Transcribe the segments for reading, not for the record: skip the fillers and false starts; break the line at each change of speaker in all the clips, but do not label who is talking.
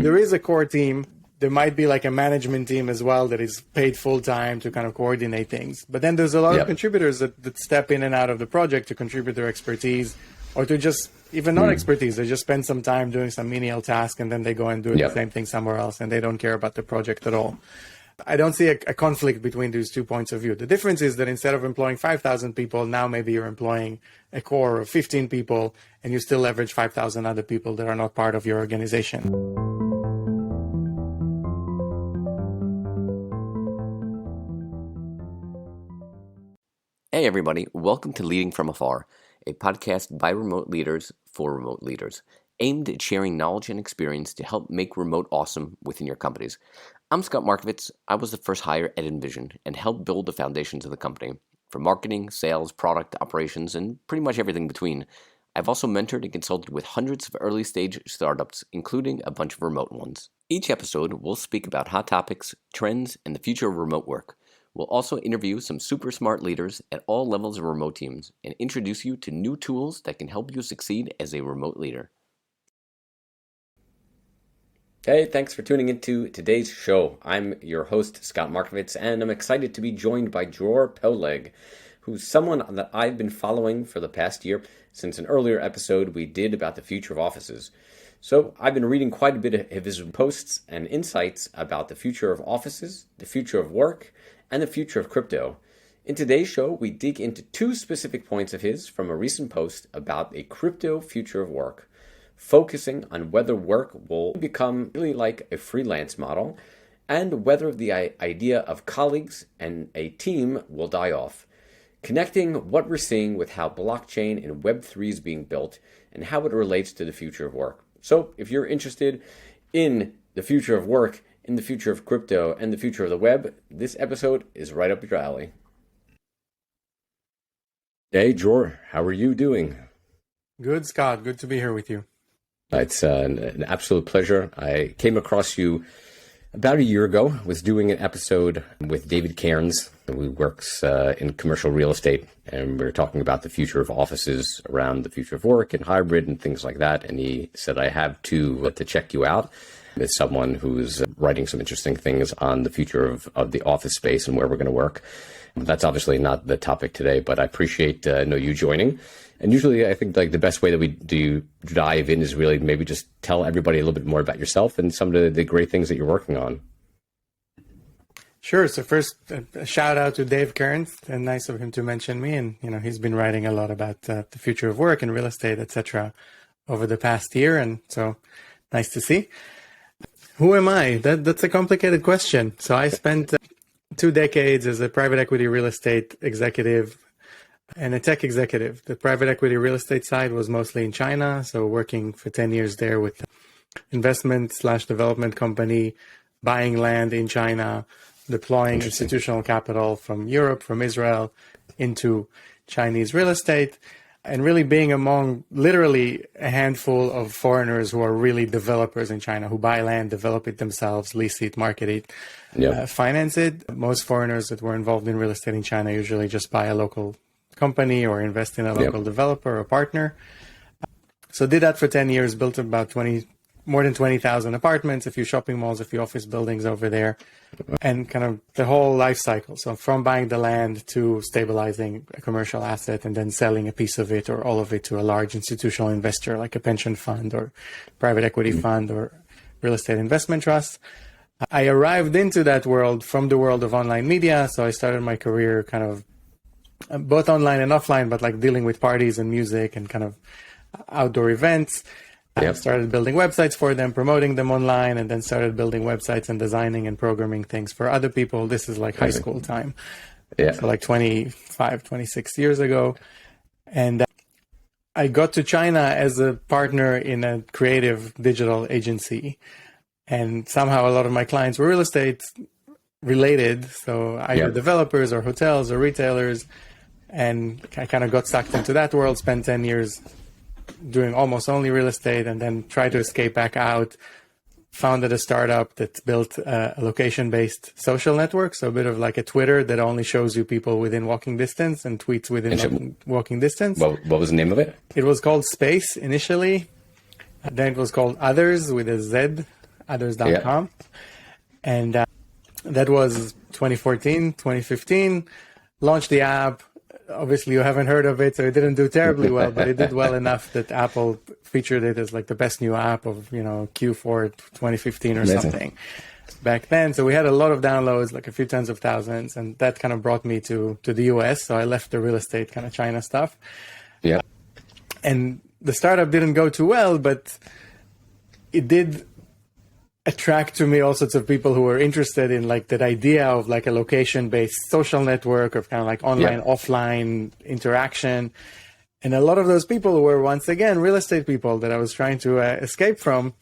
there is a core team. There might be like a management team as well that is paid full time to kind of coordinate things. But then there's a lot of contributors that step in and out of the project to contribute their expertise, or to just even not expertise. They just spend some time doing some menial task, and then they go and do the same thing somewhere else, and they don't care about the project at all. I don't see a conflict between these 2 points of view. The difference is that instead of employing 5,000 people, now maybe you're employing a core of 15 people, and you still leverage 5,000 other people that are not part of your organization.
Hey everybody, welcome to Leading from Afar, a podcast by remote leaders for remote leaders, aimed at sharing knowledge and experience to help make remote awesome within your companies. I'm Scott Markovitz. I was the first hire at Envision and helped build the foundations of the company, from marketing, sales, product, operations, and pretty much everything between. I've also mentored and consulted with hundreds of early stage startups, including a bunch of remote ones. Each episode, we'll speak about hot topics, trends, and the future of remote work. We'll also interview some super smart leaders at all levels of remote teams and introduce you to new tools that can help you succeed as a remote leader. Hey, thanks for tuning into today's show. I'm your host, Scott Markovitz, and I'm excited to be joined by Dror Poleg, who's someone that I've been following for the past year since an earlier episode we did about the future of offices. So I've been reading quite a bit of his posts and insights about the future of offices, the future of work, and the future of crypto. In today's show, we dig into 2 specific points of his from a recent post about a crypto future of work, focusing on whether work will become really like a freelance model and whether the idea of colleagues and a team will die off, connecting what we're seeing with how blockchain and Web3 is being built and how it relates to the future of work. So if you're interested in the future of work, in the future of crypto, and the future of the web, this episode is right up your alley. Hey, Dror, how are you doing?
Good, Scott. Good to be here with you.
It's an absolute pleasure. I came across you about a year ago. I was doing an episode with David Cairns, who works in commercial real estate, and we were talking about the future of offices around the future of work and hybrid and things like that. And he said, I have to check you out. As someone who's writing some interesting things on the future of the office space and where we're going to work. That's obviously not the topic today, but I appreciate you joining. And usually I think like the best way that we do dive in is really maybe just tell everybody a little bit more about yourself and some of the great things that you're working on.
Sure. So first, a shout out to Dave Cairns, and nice of him to mention me. And, he's been writing a lot about the future of work and real estate, etc. over the past year. And so nice to see. Who am I? That's a complicated question. So I spent 2 decades as a private equity real estate executive and a tech executive. The private equity real estate side was mostly in China. So working for 10 years there with investment/development company, buying land in China, deploying institutional capital from Europe, from Israel into Chinese real estate. And really being among literally a handful of foreigners who are really developers in China, who buy land, develop it themselves, lease it, market it, finance it. Most foreigners that were involved in real estate in China usually just buy a local company or invest in a local developer or partner. So did that for 10 years, built about more than 20,000 apartments, a few shopping malls, a few office buildings over there, and kind of the whole life cycle. So from buying the land to stabilizing a commercial asset and then selling a piece of it or all of it to a large institutional investor like a pension fund or private equity fund or real estate investment trust. I arrived into that world from the world of online media. So I started my career kind of both online and offline, but like dealing with parties and music and kind of outdoor events. I started building websites for them, promoting them online, and then started building websites and designing and programming things for other people. This is like high school time. So like 25, 26 years ago. And I got to China as a partner in a creative digital agency. And somehow a lot of my clients were real estate related. So either developers or hotels or retailers. And I kind of got sucked into that world, spent 10 years doing almost only real estate, and then tried to escape back out, founded a startup that built a location-based social network. So a bit of like a Twitter that only shows you people within walking distance and tweets within walking distance.
What was the name of it?
It was called Space initially. Then it was called Others with a Z, others.com. And that was 2014, 2015. Launched the app. Obviously, you haven't heard of it, so it didn't do terribly well, but it did well enough that Apple featured it as like the best new app of, Q4 2015 or something back then. So we had a lot of downloads, like a few tens of thousands, and that kind of brought me to the US. So I left the real estate kind of China stuff.
Yeah.
And the startup didn't go too well, but it did attract to me all sorts of people who were interested in like that idea of like a location-based social network of kind of like online, offline interaction. And a lot of those people were, once again, real estate people that I was trying to escape from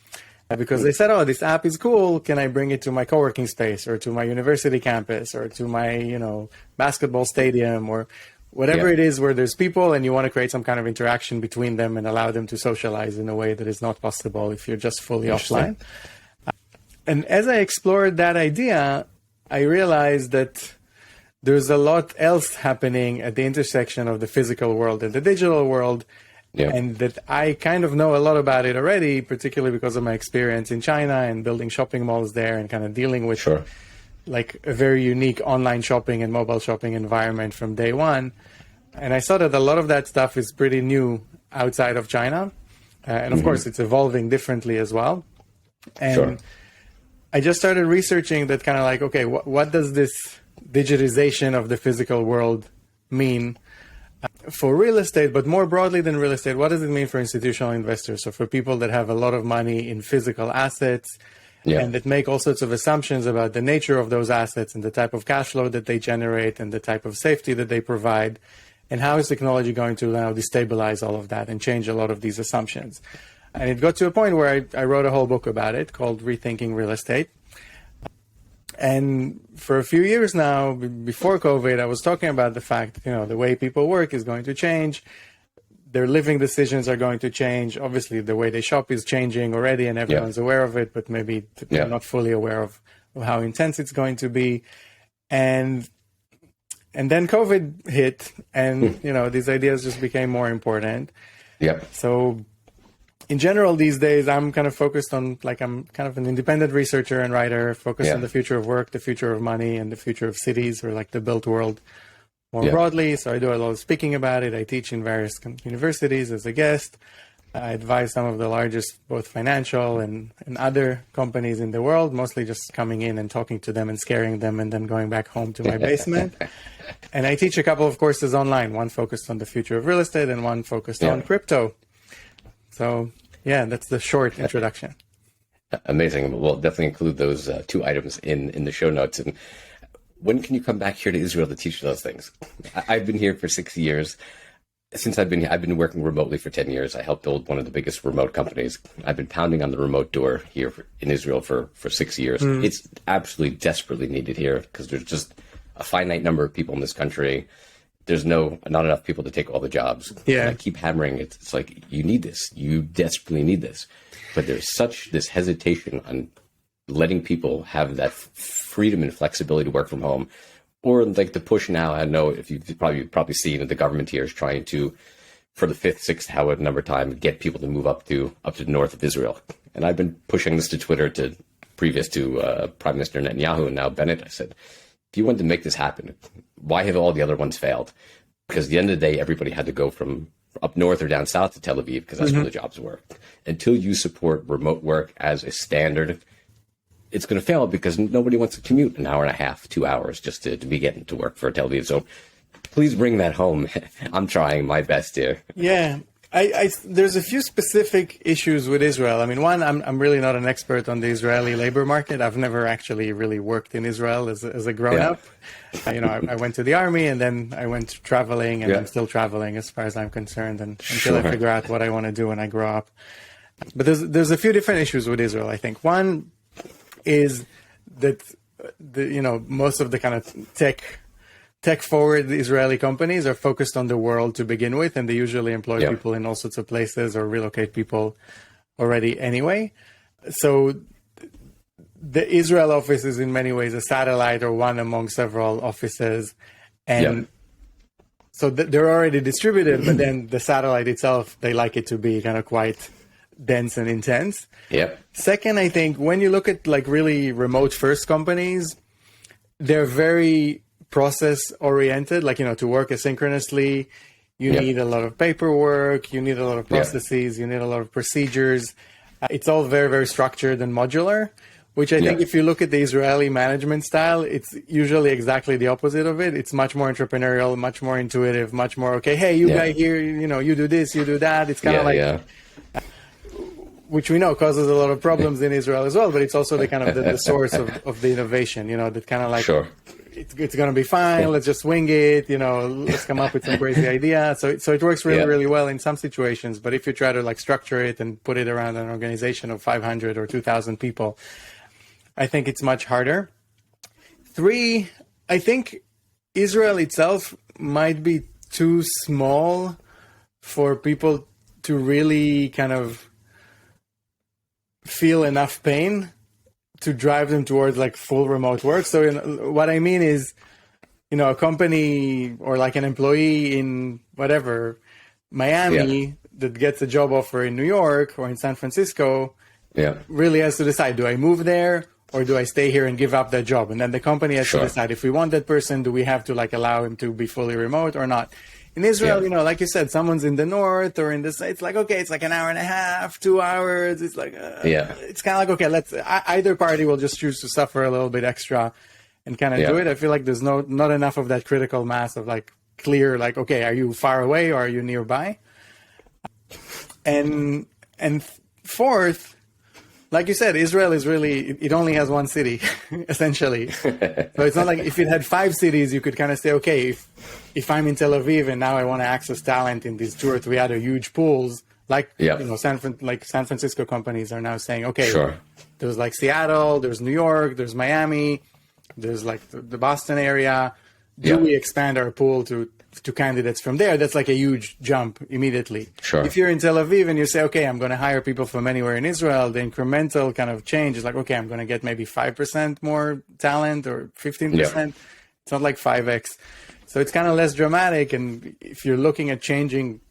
because they said, oh, this app is cool. Can I bring it to my co-working space or to my university campus or to my, basketball stadium or whatever it is where there's people and you want to create some kind of interaction between them and allow them to socialize in a way that is not possible if you're just fully offline. And as I explored that idea, I realized that there's a lot else happening at the intersection of the physical world and the digital world, and that I kind of know a lot about it already, particularly because of my experience in China and building shopping malls there and kind of dealing with like a very unique online shopping and mobile shopping environment from day one. And I saw that a lot of that stuff is pretty new outside of China. And of course, it's evolving differently as well. And I just started researching that kind of like, okay, what does this digitization of the physical world mean for real estate, but more broadly than real estate, what does it mean for institutional investors? So for people that have a lot of money in physical assets and that make all sorts of assumptions about the nature of those assets and the type of cash flow that they generate and the type of safety that they provide, and how is technology going to now destabilize all of that and change a lot of these assumptions? And it got to a point where I wrote a whole book about it called Rethinking Real Estate. And for a few years now, before COVID, I was talking about the fact, the way people work is going to change. Their living decisions are going to change. Obviously, the way they shop is changing already and everyone's aware of it, but maybe they're not fully aware of how intense it's going to be. And then COVID hit and, these ideas just became more important. So in general, these days, I'm kind of focused on, I'm kind of an independent researcher and writer, focused on the future of work, the future of money, and the future of cities, or like the built world more broadly. So I do a lot of speaking about it. I teach in various universities as a guest. I advise some of the largest, both financial and other companies in the world, mostly just coming in and talking to them and scaring them and then going back home to my basement. And I teach a couple of courses online, one focused on the future of real estate and one focused on crypto. So, that's the short introduction.
Amazing. We'll definitely include those two items in the show notes. And when can you come back here to Israel to teach those things? I've been here for 6 years. Since I've been here, I've been working remotely for 10 years. I helped build one of the biggest remote companies. I've been pounding on the remote door here in Israel for 6 years. It's absolutely desperately needed here because there's just a finite number of people in this country. There's not enough people to take all the jobs. And I keep hammering it. It's like, you need this. You desperately need this. But there's this hesitation on letting people have that freedom and flexibility to work from home. Or like the push now, I don't know if you've probably seen that the government here is trying to, for the fifth, sixth, however number time, get people to move up to the north of Israel. And I've been pushing this to Twitter previous to Prime Minister Netanyahu and now Bennett. I said, if you want to make this happen, why have all the other ones failed? Because at the end of the day, everybody had to go from up north or down south to Tel Aviv because that's where the jobs were. Until you support remote work as a standard, it's going to fail because nobody wants to commute an hour and a half, 2 hours just to be getting to work for Tel Aviv. So please bring that home. I'm trying my best here.
Yeah. There's a few specific issues with Israel. I mean, one, I'm really not an expert on the Israeli labor market. I've never actually really worked in Israel as a grown-up. I went to the army and then I went traveling and I'm still traveling as far as I'm concerned until I figure out what I want to do when I grow up. But there's a few different issues with Israel, I think. One is that most of the kind of tech-forward Israeli companies are focused on the world to begin with, and they usually employ people in all sorts of places or relocate people already anyway. So the Israel office is in many ways a satellite or one among several offices. And so they're already distributed, but then the satellite itself, they like it to be kind of quite dense and intense.
Yep.
Second, I think when you look at like really remote first companies, they're very process oriented, like, to work asynchronously. You need a lot of paperwork, you need a lot of processes, you need a lot of procedures. It's all very, very structured and modular, which I think if you look at the Israeli management style, it's usually exactly the opposite of it. It's much more entrepreneurial, much more intuitive, much more, okay, hey, you guy here, you do this, you do that. It's kind of which we know causes a lot of problems in Israel as well, but it's also the kind of the source of the innovation, that kind of like, it's going to be fine. Let's just wing it. Let's come up with some crazy idea. So it works really, really well in some situations. But if you try to like structure it and put it around an organization of 500 or 2,000 people, I think it's much harder. 3, I think Israel itself might be too small for people to really kind of feel enough pain to drive them towards like full remote work. So what I mean is, a company or like an employee in whatever, Miami that gets a job offer in New York or in San Francisco really has to decide, do I move there or do I stay here and give up that job? And then the company has to decide, if we want that person, do we have to like allow him to be fully remote or not? In Israel, like you said, someone's in the north or in the south, it's like, okay, it's like an hour and a half, 2 hours. It's like, it's kind of like, okay, either party will just choose to suffer a little bit extra and kind of do it. I feel like there's not enough of that critical mass of like clear, like, okay, are you far away or are you nearby? And fourth, like you said, Israel is really, it only has one city, essentially. So it's not like if it had 5 cities, you could kind of say, okay, if I'm in Tel Aviv and now I want to access talent in these 2 or 3 other huge pools, like, San Francisco companies are now saying, okay, there's like Seattle, there's New York, there's Miami, there's like the Boston area. Do we expand our pool to candidates from there? That's like a huge jump immediately. If you're in Tel Aviv and you say, okay, I'm going to hire people from anywhere in Israel, the incremental kind of change is like, okay, I'm going to get maybe 5% more talent or 15%. It's not like 5x. So it's kind of less dramatic. And if you're looking at changing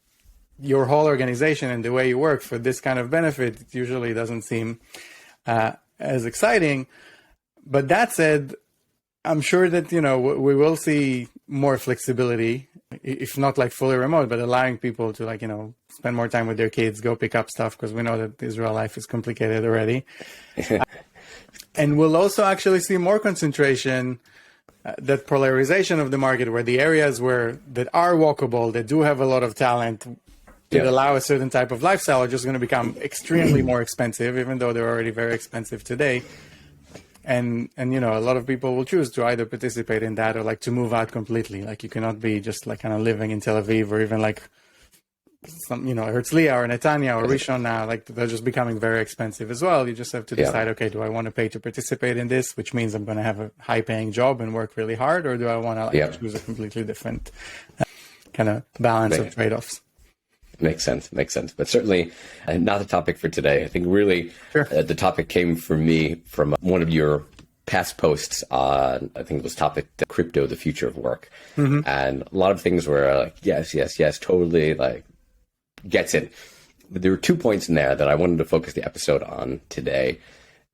your whole organization and the way you work for this kind of benefit, it usually doesn't seem as exciting. But that said, I'm sure that, we will see more flexibility, if not like fully remote, but allowing people to like, spend more time with their kids, go pick up stuff, because we know that Israel life is complicated already. And we'll also actually see more concentration, that polarization of the market, where the areas that are walkable, that do have a lot of talent, that allow a certain type of lifestyle, are just going to become extremely more expensive, even though they're already very expensive today. And a lot of people will choose to either participate in that or like to move out completely. Like you cannot be just like kind of living in Tel Aviv or even like some, Herzliya or Netanya or Rishon now, like they're just becoming very expensive as well. You just have to decide, okay, do I want to pay to participate in this, which means I'm going to have a high paying job and work really hard, or do I want to choose a completely different kind of balance of trade-offs?
Makes sense. But certainly not the topic for today. I think really the topic came for me from one of your past posts on, I think it was topic crypto, the future of work. And a lot of things were like, yes, totally like gets it. But there were 2 points in there that I wanted to focus the episode on today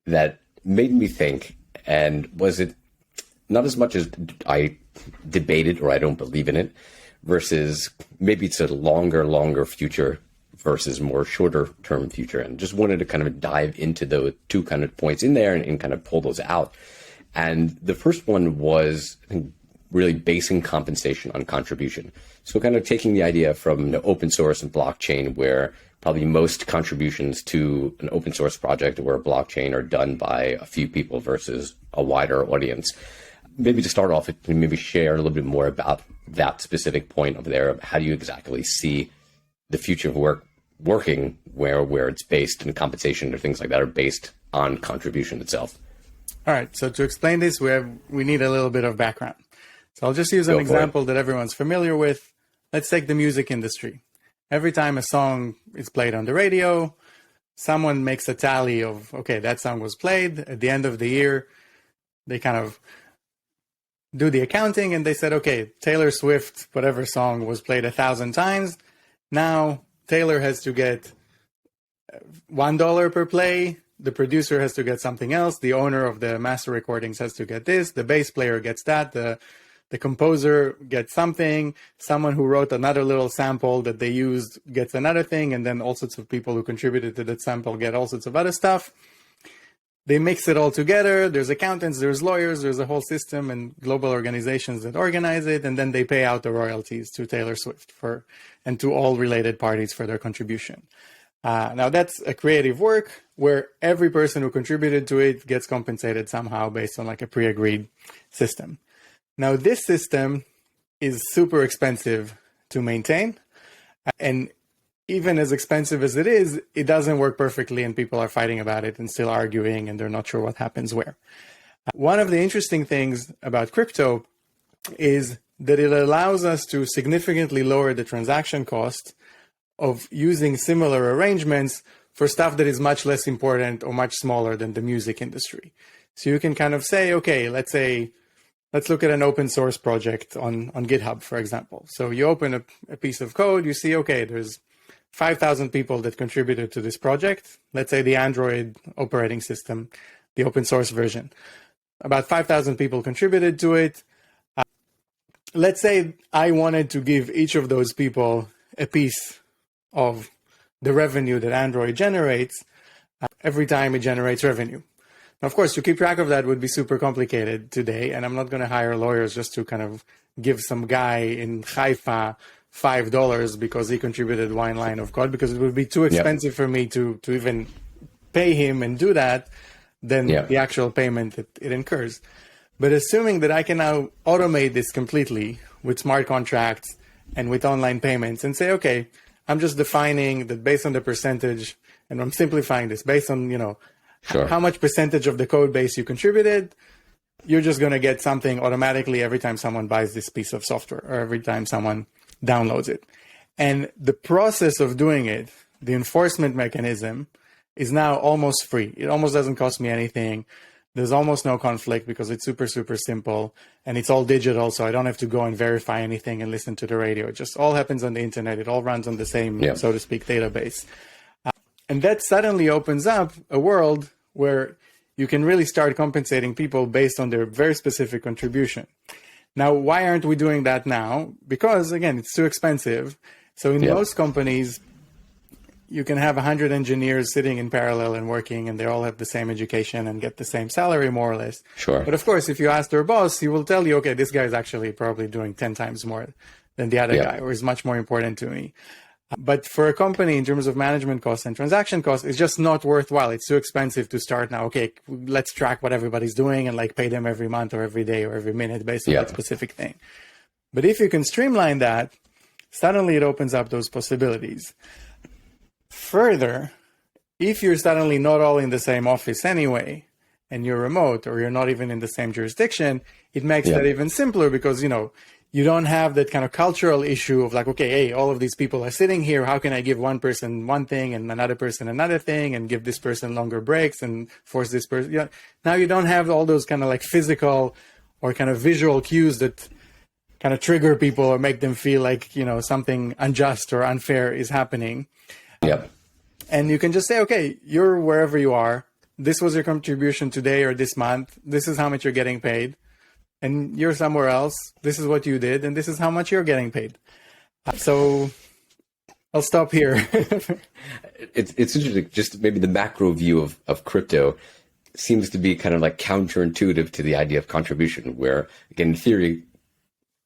that made me think, and was it not as much as I debated or I don't believe in it, versus maybe it's a longer future versus more shorter term future. And just wanted to kind of dive into those 2 kind of points in there and kind of pull those out. And the first one was, I think, really basing compensation on contribution. So kind of taking the idea from open source and blockchain, where probably most contributions to an open source project or a blockchain are done by a few people versus a wider audience. Maybe to start off, maybe share a little bit more about that specific point over there. How do you exactly see the future of working where it's based and compensation or things like that are based on contribution itself?
All right. So to explain this, we need a little bit of background. So I'll just use an example that everyone's familiar with. Let's take the music industry. Every time a song is played on the radio, someone makes a tally of, okay, that song was played. At the end of the year, they kind of do the accounting and they said, okay, Taylor Swift, whatever song was played 1,000 times. Now Taylor has to get $1 per play. The producer has to get something else. The owner of the master recordings has to get this. The bass player gets that. The composer gets something. Someone who wrote another little sample that they used gets another thing. And then all sorts of people who contributed to that sample get all sorts of other stuff. They mix it all together. There's accountants, there's lawyers, there's a whole system and global organizations that organize it. And then they pay out the royalties to Taylor Swift and to all related parties for their contribution. Now that's a creative work where every person who contributed to it gets compensated somehow based on like a pre-agreed system. Now this system is super expensive to maintain, and even as expensive as it is, it doesn't work perfectly, and people are fighting about it and still arguing, and they're not sure what happens where. One of the interesting things about crypto is that it allows us to significantly lower the transaction cost of using similar arrangements for stuff that is much less important or much smaller than the music industry. So you can kind of say, okay, let's look at an open source project on GitHub, for example. So you open a piece of code, you see, okay, there's 5,000 people that contributed to this project. Let's say the Android operating system, the open source version. About 5,000 people contributed to it. Let's say I wanted to give each of those people a piece of the revenue that Android generates every time it generates revenue. Now, of course, to keep track of that would be super complicated today, and I'm not going to hire lawyers just to kind of give some guy in Haifa $5 because he contributed one line of code, because it would be too expensive for me to even pay him and do that than the actual payment that it incurs. But assuming that I can now automate this completely with smart contracts and with online payments and say, okay, I'm just defining that based on the percentage, and I'm simplifying this based on, how much percentage of the code base you contributed, you're just going to get something automatically every time someone buys this piece of software or every time someone downloads it. And the process of doing it, the enforcement mechanism, is now almost free. It almost doesn't cost me anything. There's almost no conflict because it's super, super simple and it's all digital. So I don't have to go and verify anything and listen to the radio. It just all happens on the internet. It all runs on the same, so to speak, database. And that suddenly opens up a world where you can really start compensating people based on their very specific contribution. Now, why aren't we doing that now? Because, again, it's too expensive. So in most companies, you can have 100 engineers sitting in parallel and working, and they all have the same education and get the same salary, more or less.
Sure.
But of course, if you ask their boss, he will tell you, okay, this guy is actually probably doing 10 times more than the other guy, or is much more important to me. But for a company, in terms of management costs and transaction costs, it's just not worthwhile. It's too expensive to start now. Okay, let's track what everybody's doing and like pay them every month or every day or every minute based on that specific thing. But if you can streamline that, suddenly it opens up those possibilities. Further, if you're suddenly not all in the same office anyway, and you're remote or you're not even in the same jurisdiction, it makes that even simpler because, you don't have that kind of cultural issue of like, okay, hey, all of these people are sitting here. How can I give one person one thing and another person another thing and give this person longer breaks and force this person? Now you don't have all those kind of like physical or kind of visual cues that kind of trigger people or make them feel like, something unjust or unfair is happening. And you can just say, okay, you're wherever you are. This was your contribution today or this month. This is how much you're getting paid. And you're somewhere else. This is what you did, and this is how much you're getting paid. So I'll stop here.
It's interesting. Just maybe the macro view of crypto seems to be kind of like counterintuitive to the idea of contribution, where, again, in theory,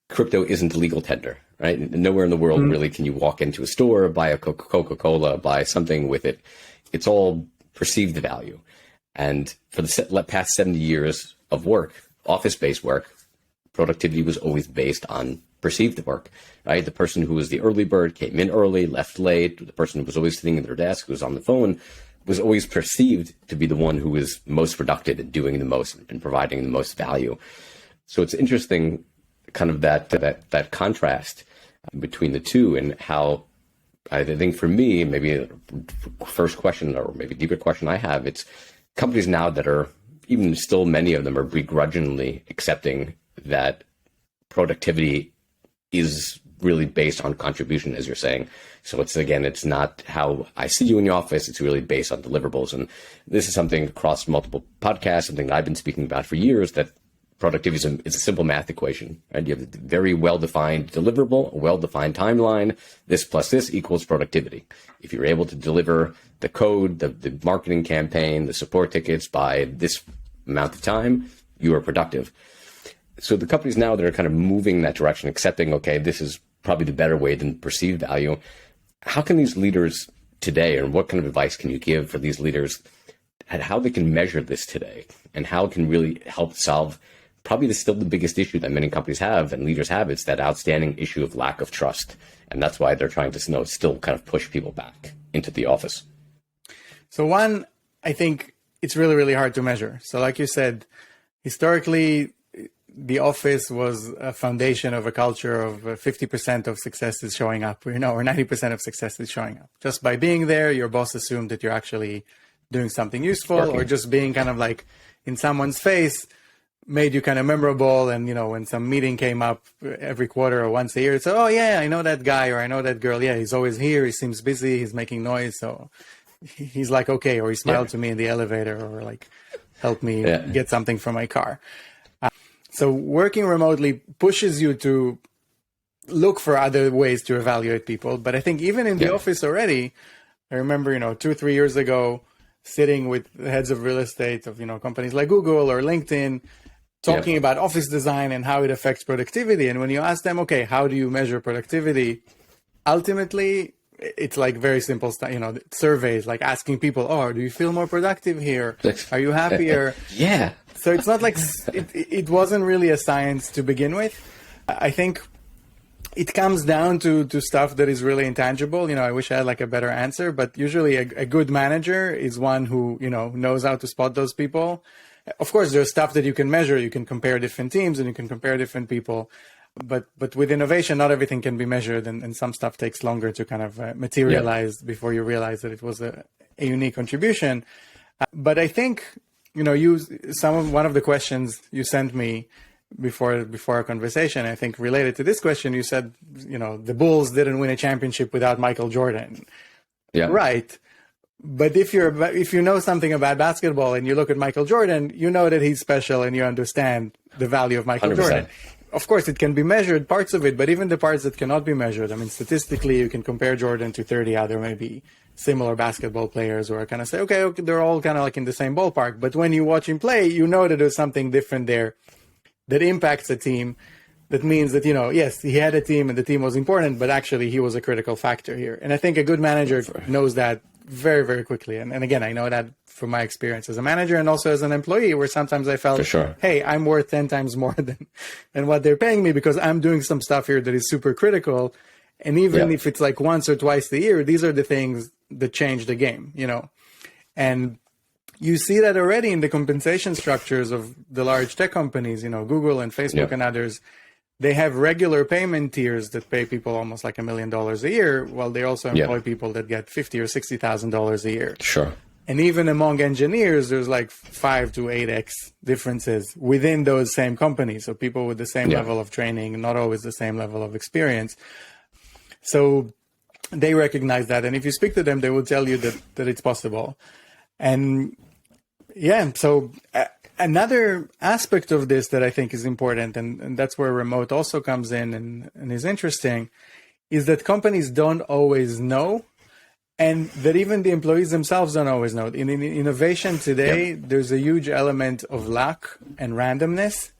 crypto isn't legal tender, right? Nowhere in the world really can you walk into a store, buy a Coca-Cola, buy something with it. It's all perceived value. And for the past 70 years of work, office-based work, productivity was always based on perceived work, right? The person who was the early bird came in early, left late. The person who was always sitting at their desk, who was on the phone, was always perceived to be the one who was most productive and doing the most and providing the most value. So it's interesting, kind of that contrast between the two, and how I think for me, maybe the first question or maybe deeper question I have, it's companies now that are, even still many of them are begrudgingly accepting that productivity is really based on contribution, as you're saying. So it's not how I see you in the office. It's really based on deliverables. And this is something across multiple podcasts, something that I've been speaking about for years, that productivity is a simple math equation, right? You have a very well-defined deliverable, a well-defined timeline. This plus this equals productivity. If you're able to deliver the code, the marketing campaign, the support tickets by this amount of time, you are productive. So the companies now that are kind of moving in that direction, accepting, okay, this is probably the better way than perceived value. How can these leaders today, and what kind of advice can you give for these leaders at how they can measure this today, and how it can really help solve probably still the biggest issue that many companies have and leaders have? It's that outstanding issue of lack of trust. And that's why they're trying to still kind of push people back into the office.
So one, I think it's really, really hard to measure. So like you said, historically, the office was a foundation of a culture of 50% of success is showing up, or 90% of success is showing up. Just by being there, your boss assumed that you're actually doing something useful, or just being kind of like in someone's face made you kind of memorable. And, when some meeting came up every quarter or once a year, it's, oh yeah, I know that guy, or I know that girl. Yeah, he's always here. He seems busy. He's making noise. So he's like, okay. Or he smiled to me in the elevator, or like helped me get something from my car. So working remotely pushes you to look for other ways to evaluate people. But I think even in the office already, I remember, 2 or 3 years ago, sitting with the heads of real estate of, companies like Google or LinkedIn, talking about office design and how it affects productivity. And when you ask them, okay, how do you measure productivity? Ultimately, it's like very simple stuff, surveys, like asking people, oh, do you feel more productive here? Are you happier? So it's not like it wasn't really a science to begin with. I think it comes down to stuff that is really intangible. I wish I had like a better answer, but usually a good manager is one who, knows how to spot those people. Of course, there's stuff that you can measure. You can compare different teams and you can compare different people. But with innovation, not everything can be measured, and some stuff takes longer to kind of materialize before you realize that it was a unique contribution. But I think, one of the questions you sent me before our conversation, I think related to this question, you said, the Bulls didn't win a championship without Michael Jordan. Yeah. Right. But if you know something about basketball and you look at Michael Jordan, you know that he's special and you understand the value of Michael 100%. Jordan. Of course, it can be measured, parts of it, but even the parts that cannot be measured. I mean, statistically, you can compare Jordan to 30 other maybe similar basketball players, or kind of say, okay, they're all kind of like in the same ballpark. But when you watch him play, you know that there's something different there that impacts a team. That means that, yes, he had a team and the team was important, but actually he was a critical factor here. And I think a good manager knows that very, very quickly. And again, I know that from my experience as a manager and also as an employee, where sometimes I felt, hey, I'm worth 10 times more than what they're paying me because I'm doing some stuff here that is super critical. And even if it's like once or twice a year, these are the things that change the game, And you see that already in the compensation structures of the large tech companies, Google and Facebook and others. They have regular payment tiers that pay people almost like $1 million a year, while they also employ people that get $50,000 or $60,000 a year. Sure. And even among engineers, there's like 5 to 8x differences within those same companies. So people with the same level of training, not always the same level of experience. So they recognize that. And if you speak to them, they will tell you that it's possible. And so another aspect of this that I think is important, and that's where remote also comes in and is interesting, is that companies don't always know, and that even the employees themselves don't always know. In innovation today, there's a huge element of luck and randomness.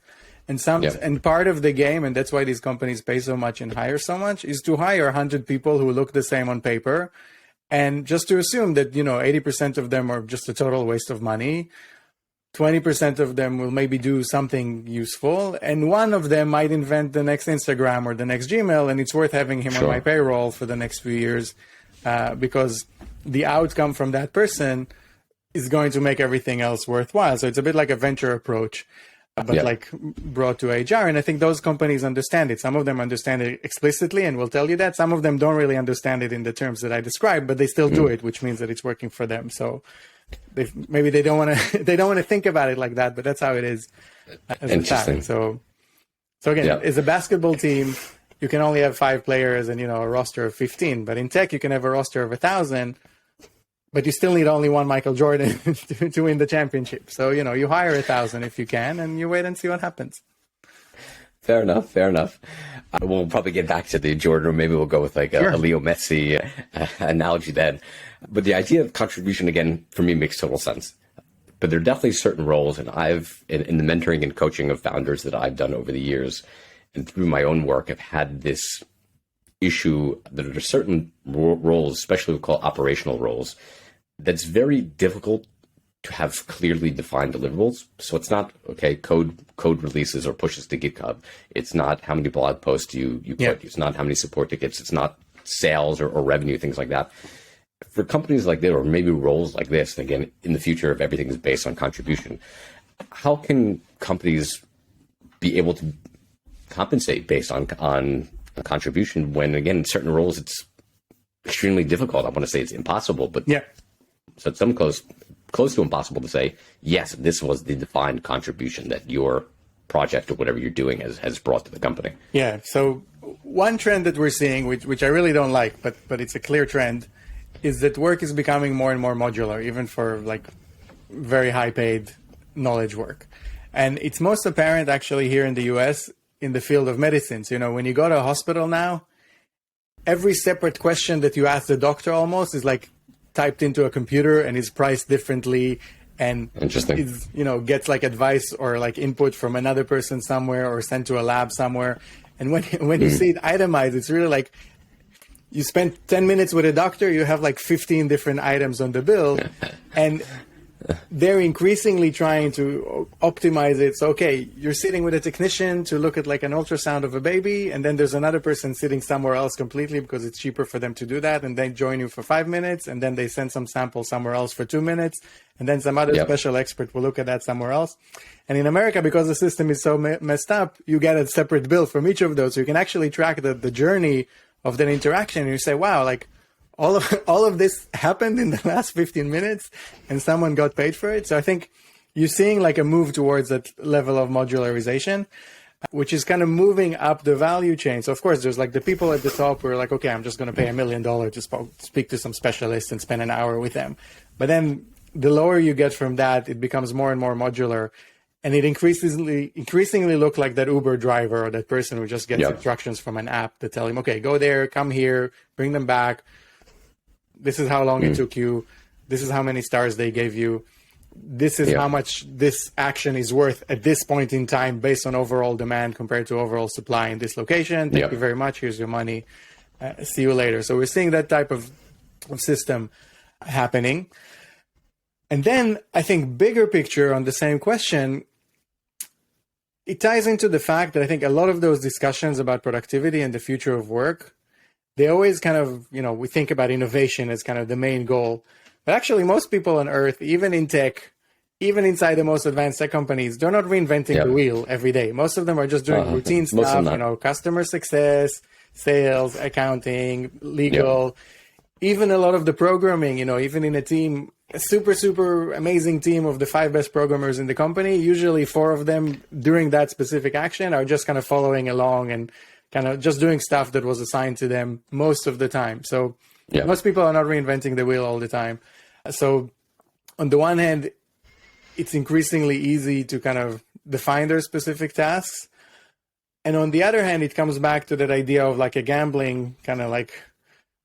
And part of the game, and that's why these companies pay so much and hire so much, is to hire 100 people who look the same on paper, and just to assume that 80% of them are just a total waste of money. 20% of them will maybe do something useful, and one of them might invent the next Instagram or the next Gmail, and it's worth having him on my payroll for the next few years because the outcome from that person is going to make everything else worthwhile. So it's a bit like a venture approach, but like brought to HR. And I think those companies understand it. Some of them understand it explicitly and will tell you that. Some of them don't really understand it in the terms that I described, but they still do it, which means that it's working for them. So maybe they don't want to think about it like that, but that's how it is as a fact. So again, as a basketball team, you can only have 5 players and, a roster of 15. But in tech, you can have a roster of 1,000, but you still need only one Michael Jordan to win the championship. So, you hire 1,000 if you can, and you wait and see what happens.
Fair enough. We'll probably get back to the Jordan, or maybe we'll go with like a Leo Messi analogy then. But the idea of contribution, again, for me makes total sense. But there are definitely certain roles, and in the mentoring and coaching of founders that I've done over the years, and through my own work, I've had this issue that there are certain roles, especially we call operational roles, that's very difficult to have clearly defined deliverables. So it's not, okay, code releases or pushes to GitHub. It's not how many blog posts you put. It's not how many support tickets. It's not sales or revenue, things like that. For companies like this, or maybe roles like this, and again, in the future, if everything is based on contribution, how can companies be able to compensate based on contribution when, again, in certain roles, it's extremely difficult? I want to say it's impossible, but so it's some close to impossible to say, yes, this was the defined contribution that your project or whatever you're doing has brought to the company.
Yeah. So one trend that we're seeing, which I really don't like, but it's a clear trend, is that work is becoming more and more modular, even for like very high paid knowledge work. And it's most apparent actually here in the US in the field of medicine. So, when you go to a hospital now, every separate question that you ask the doctor almost is like typed into a computer and is priced differently, and is, gets like advice or like input from another person somewhere or sent to a lab somewhere. And when you see it itemized, it's really like you spend 10 minutes with a doctor, you have like 15 different items on the bill, and they're increasingly trying to optimize it. So, okay, you're sitting with a technician to look at like an ultrasound of a baby, and then there's another person sitting somewhere else completely because it's cheaper for them to do that, and they join you for 5 minutes, and then they send some sample somewhere else for 2 minutes, and then some other special expert will look at that somewhere else. And in America, because the system is so messed up, you get a separate bill from each of those. So you can actually track the journey of that interaction, and you say, wow, like all of this happened in the last 15 minutes and someone got paid for it. So I think you're seeing like a move towards that level of modularization, which is kind of moving up the value chain. So of course, there's like the people at the top who are like, okay, I'm just going to pay $1 million to speak to some specialists and spend an hour with them. But then the lower you get from that, it becomes more and more modular. And it increasingly look like that Uber driver or that person who just gets instructions from an app that tell him, okay, go there, come here, bring them back. This is how long it took you. This is how many stars they gave you. This is how much this action is worth at this point in time based on overall demand compared to overall supply in this location. Thank you very much. Here's your money. See you later. So we're seeing that type of system happening. And then I think bigger picture on the same question, it ties into the fact that I think a lot of those discussions about productivity and the future of work, they always kind of, we think about innovation as kind of the main goal. But actually, most people on Earth, even in tech, even inside the most advanced tech companies, they're not reinventing the wheel every day. Most of them are just doing routine stuff, customer success, sales, accounting, legal, even a lot of the programming, even in a team, a super, super amazing team of the 5 best programmers in the company, usually 4 of them during that specific action are just kind of following along and kind of just doing stuff that was assigned to them most of the time. So most people are not reinventing the wheel all the time. So on the one hand, it's increasingly easy to kind of define their specific tasks. And on the other hand, it comes back to that idea of like a gambling, kind of like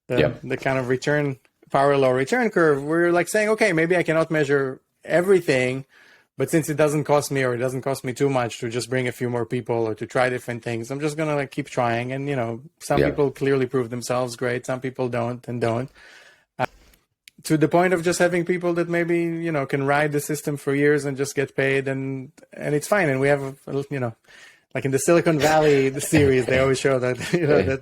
the kind of parallel return curve. We're like saying, okay, maybe I cannot measure everything, but since it doesn't cost me, or it doesn't cost me too much to just bring a few more people or to try different things, I'm just going to like keep trying. And, some people clearly prove themselves great. Some people don't. To the point of just having people that maybe, can ride the system for years and just get paid and it's fine. And we have, like in the Silicon Valley the series, they always show that, that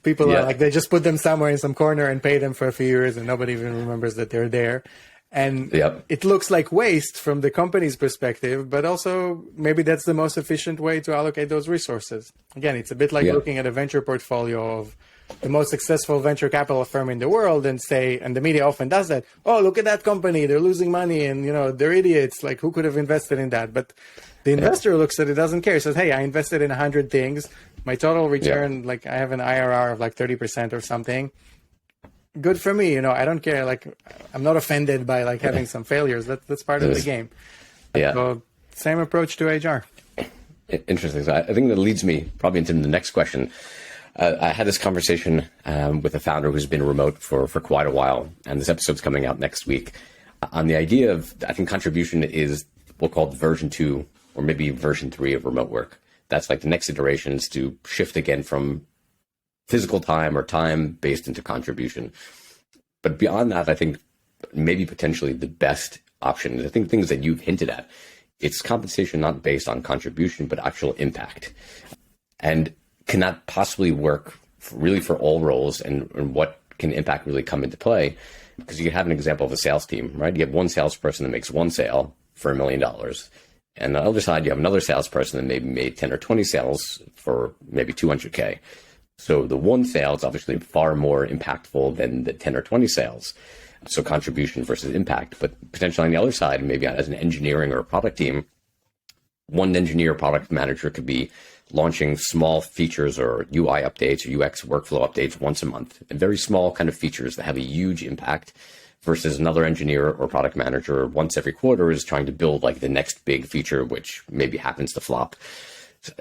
people are like, they just put them somewhere in some corner and pay them for a few years and nobody even remembers that they're there. And it looks like waste from the company's perspective, but also maybe that's the most efficient way to allocate those resources. Again, it's a bit like looking at a venture portfolio of the most successful venture capital firm in the world and say, and the media often does that, oh, look at that company, they're losing money and, they're idiots. Like, who could have invested in that? But the investor looks at it, doesn't care. He says, hey, I invested in 100 things. My total return, like I have an IRR of like 30% or something. Good for me. I don't care. Like, I'm not offended by like having some failures. That's part of the game.
Yeah.
So same approach to HR.
Interesting. So I think that leads me probably into the next question. I had this conversation with a founder who's been remote for quite a while, and this episode's coming out next week, on the idea of, I think contribution is we'll call it version 2 or maybe version 3 of remote work. That's like the next iteration is to shift again from physical time or time based into contribution. But beyond that, I think maybe potentially the best option is, I think, things that you've hinted at. It's compensation not based on contribution, but actual impact. And can that possibly work really for all roles, and what can impact really come into play? Because you have an example of a sales team, right? You have one salesperson that makes one sale for $1 million. And on the other side, you have another salesperson that maybe made 10 or 20 sales for maybe 200K. So the one sale is obviously far more impactful than the 10 or 20 sales. So contribution versus impact. But potentially on the other side, maybe as an engineering or a product team, one engineer or product manager could be launching small features or UI updates or UX workflow updates once a month, and very small kind of features that have a huge impact, versus another engineer or product manager once every quarter is trying to build like the next big feature, which maybe happens to flop.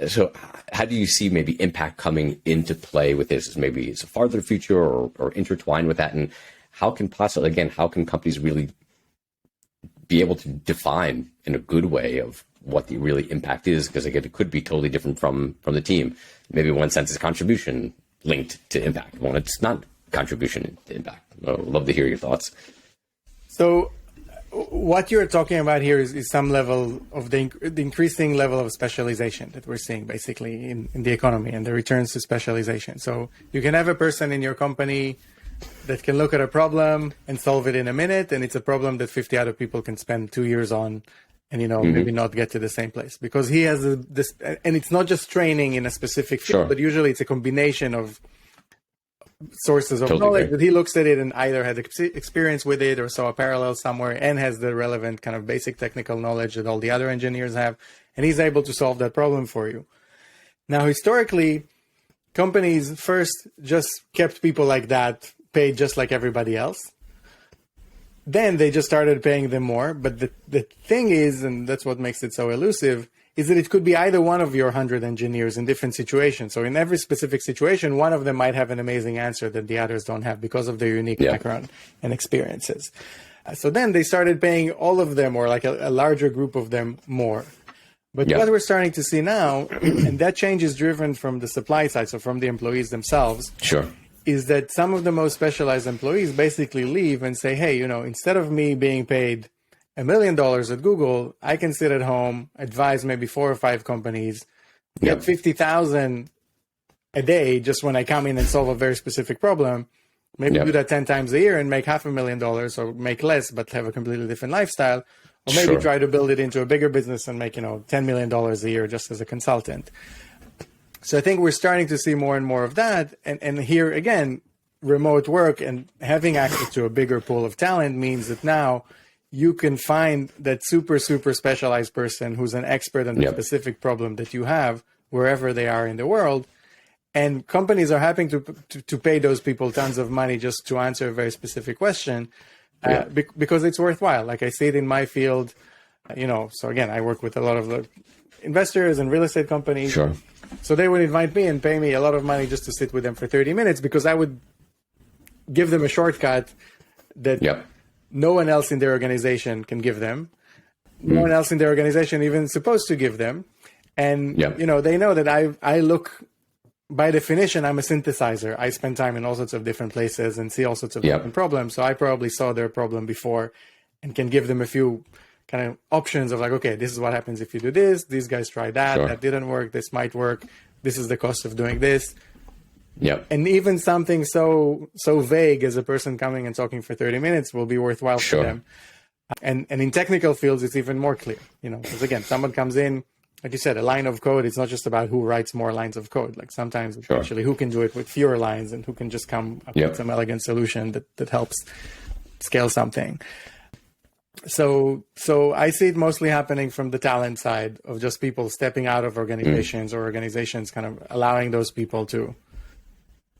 So how do you see maybe impact coming into play with this? Maybe it's a farther future or intertwined with that? And how can companies really be able to define in a good way of what the really impact is? Because again, it could be totally different from the team. Maybe one sense is contribution linked to impact. One, it's not contribution to impact. I'd love to hear your thoughts.
So what you're talking about here is some level of the increasing level of specialization that we're seeing basically in the economy, and the returns to specialization. So you can have a person in your company that can look at a problem and solve it in a minute, and it's a problem that 50 other people can spend 2 years on and, maybe not get to the same place, because he has this, and it's not just training in a specific field, but usually it's a combination of sources of knowledge that he looks at it and either had experience with it or saw a parallel somewhere and has the relevant kind of basic technical knowledge that all the other engineers have, and he's able to solve that problem for you. Now, historically, companies first just kept people like that paid just like everybody else. Then they just started paying them more. But the thing is, and that's what makes it so elusive, is that it could be either one of your 100 engineers in different situations. So in every specific situation, one of them might have an amazing answer that the others don't have because of their unique background and experiences. So then they started paying all of them, or like a larger group of them, more. But what we're starting to see now, and that change is driven from the supply side, so from the employees themselves, is that some of the most specialized employees basically leave and say, hey, instead of me being paid $1 million at Google, I can sit at home, advise maybe 4 or 5 companies, get 50,000 a day just when I come in and solve a very specific problem, maybe do that 10 times a year and make $500,000 or make less, but have a completely different lifestyle, or maybe try to build it into a bigger business and make, $10 million a year just as a consultant. So I think we're starting to see more and more of that. And here again, remote work and having access to a bigger pool of talent means that now you can find that super, super specialized person who's an expert on the specific problem that you have wherever they are in the world. And companies are happy to pay those people tons of money just to answer a very specific question because it's worthwhile. Like I see it in my field, so again, I work with a lot of the investors and real estate companies. So they would invite me and pay me a lot of money just to sit with them for 30 minutes because I would give them a shortcut that no one else in their organization can give them. No one else in their organization even supposed to give them. And, they know that I look, by definition, I'm a synthesizer. I spend time in all sorts of different places and see all sorts of different problems. So I probably saw their problem before and can give them a few kind of options of like, okay, this is what happens if you do this. These guys tried that. That didn't work. This might work. This is the cost of doing this. And even something so vague as a person coming and talking for 30 minutes will be worthwhile for them. And in technical fields, it's even more clear, because again, someone comes in, like you said, a line of code, it's not just about who writes more lines of code. Like sometimes it's
Sure.
actually who can do it with fewer lines and who can just come up with some elegant solution that helps scale something. So I see it mostly happening from the talent side of just people stepping out of organizations or organizations kind of allowing those people to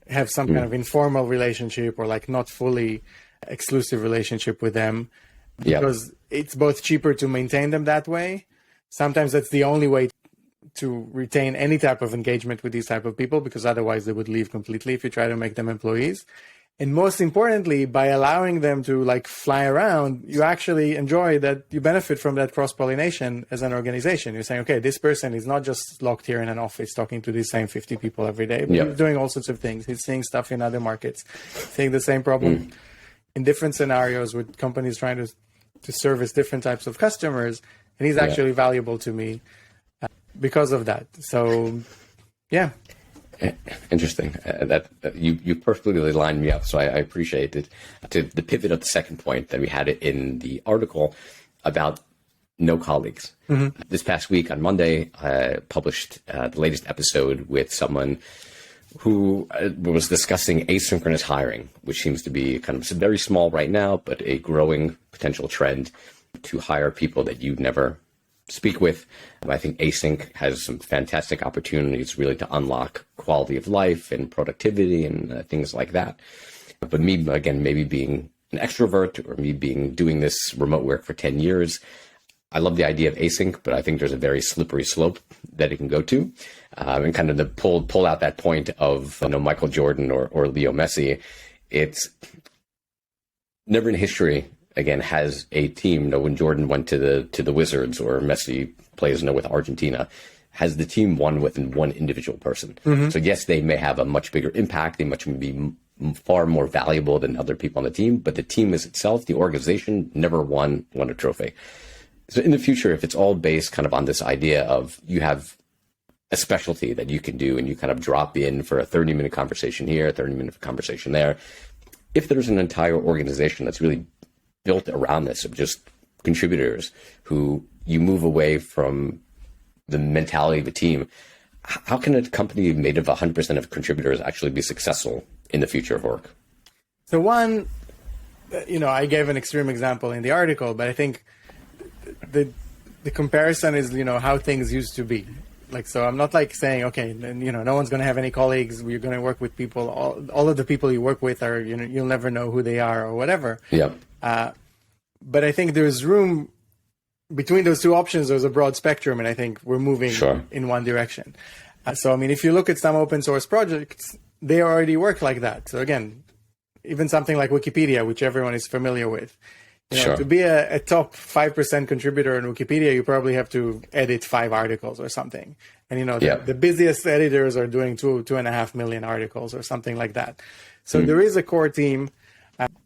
have some kind of informal relationship or like not fully exclusive relationship with them, because it's both cheaper to maintain them that way. Sometimes that's the only way to retain any type of engagement with these type of people, because otherwise they would leave completely if you try to make them employees. And most importantly, by allowing them to like fly around, you actually enjoy that, you benefit from that cross-pollination as an organization. You're saying, okay, this person is not just locked here in an office talking to these same 50 people every day, but he's doing all sorts of things. He's seeing stuff in other markets, seeing the same problem in different scenarios with companies trying to service different types of customers. And he's actually valuable to me because of that. So, yeah.
Interesting. That you perfectly lined me up, so I appreciate it. To the pivot of the second point that we had in the article about no colleagues. This past week on Monday, I published the latest episode with someone who was discussing asynchronous hiring, which seems to be kind of very small right now, but a growing potential trend to hire people that you never speak with. I think async has some fantastic opportunities really to unlock quality of life and productivity and things like that. But me, again, maybe being an extrovert or me doing this remote work for 10 years, I love the idea of async, but I think there's a very slippery slope that it can go to. And kind of the pull out that point of Michael Jordan or Leo Messi, it's never in history again has a team. When Jordan went to the Wizards or Messi plays with Argentina, has the team won with one individual person. So yes, they may have a much bigger impact. They be far more valuable than other people on the team, but the team is itself, the organization, never won a trophy. So in the future, if it's all based kind of on this idea of you have a specialty that you can do and you kind of drop in for a 30-minute conversation here, a 30-minute conversation there, if there's an entire organization that's really built around this of just contributors who you move away from the mentality of a team, how can a company made of 100% of contributors actually be successful in the future of work?
So one, I gave an extreme example in the article, but I think the comparison is, how things used to be. Like, so I'm not like saying, okay, no one's going to have any colleagues. You're going to work with people. All of the people you work with are, you'll never know who they are or whatever.
Yeah.
But I think there's room between those two options. There's a broad spectrum, and I think we're moving in one direction. So, I mean, if you look at some open source projects, they already work like that. So again, even something like Wikipedia, which everyone is familiar with, to be a top 5% contributor in Wikipedia, you probably have to edit 5 articles or something. And, the busiest editors are doing 2.5 million articles or something like that. So there is a core team.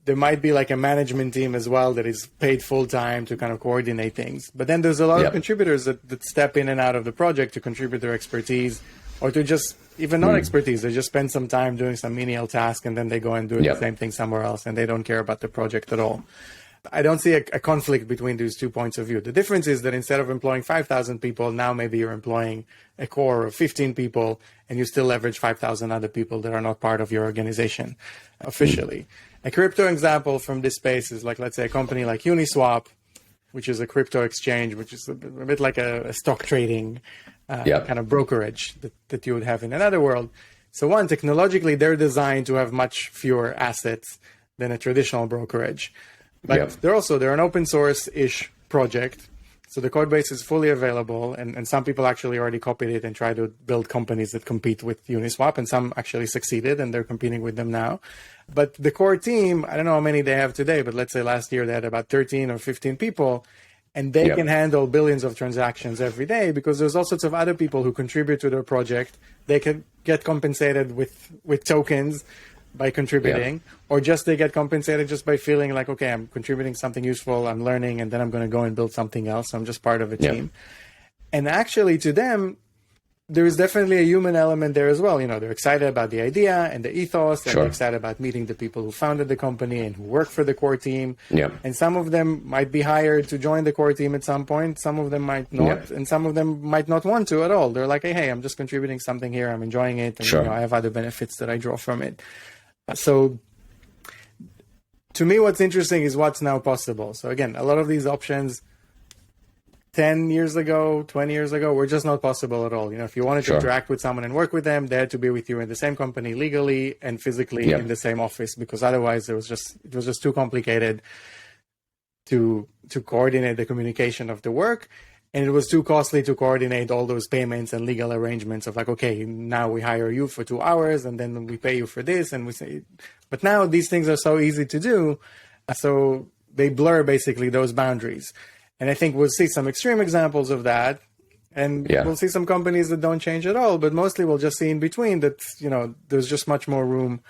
There might be like a management team as well that is paid full time to kind of coordinate things. But then there's a lot of contributors that step in and out of the project to contribute their expertise, or to just even not expertise. They just spend some time doing some menial task and then they go and do the same thing somewhere else, and they don't care about the project at all. I don't see a conflict between these 2 points of view. The difference is that instead of employing 5,000 people, now maybe you're employing a core of 15 people, and you still leverage 5,000 other people that are not part of your organization officially. A crypto example from this space is like, let's say, a company like Uniswap, which is a crypto exchange, which is a bit like a stock trading kind of brokerage that you would have in another world. So one, technologically, they're designed to have much fewer assets than a traditional brokerage. But they're an open source-ish project. So the code base is fully available, and some people actually already copied it and tried to build companies that compete with Uniswap, and some actually succeeded, and they're competing with them now. But the core team, I don't know how many they have today, but let's say last year they had about 13 or 15 people, and they can handle billions of transactions every day because there's all sorts of other people who contribute to their project. They can get compensated with tokens by contributing, or just they get compensated just by feeling like, okay, I'm contributing something useful, I'm learning, and then I'm going to go and build something else. I'm just part of a team. And actually to them, there is definitely a human element there as well. They're excited about the idea and the ethos, and
Sure.
they're excited about meeting the people who founded the company and who work for the core team.
Yeah.
And some of them might be hired to join the core team at some point. Some of them might not, and some of them might not want to at all. They're like, hey, I'm just contributing something here. I'm enjoying it, and
Sure.
I have other benefits that I draw from it. So to me, what's interesting is what's now possible. So again, a lot of these options 10 years ago, 20 years ago, were just not possible at all. If you wanted to
Sure.
interact with someone and work with them, they had to be with you in the same company legally and physically in the same office, because otherwise it was just too complicated to coordinate the communication of the work. And it was too costly to coordinate all those payments and legal arrangements of like, okay, now we hire you for 2 hours and then we pay you for this. And we say, but now these things are so easy to do. So they blur basically those boundaries. And I think we'll see some extreme examples of that. And we'll see some companies that don't change at all, but mostly we'll just see in between that, there's just much more room.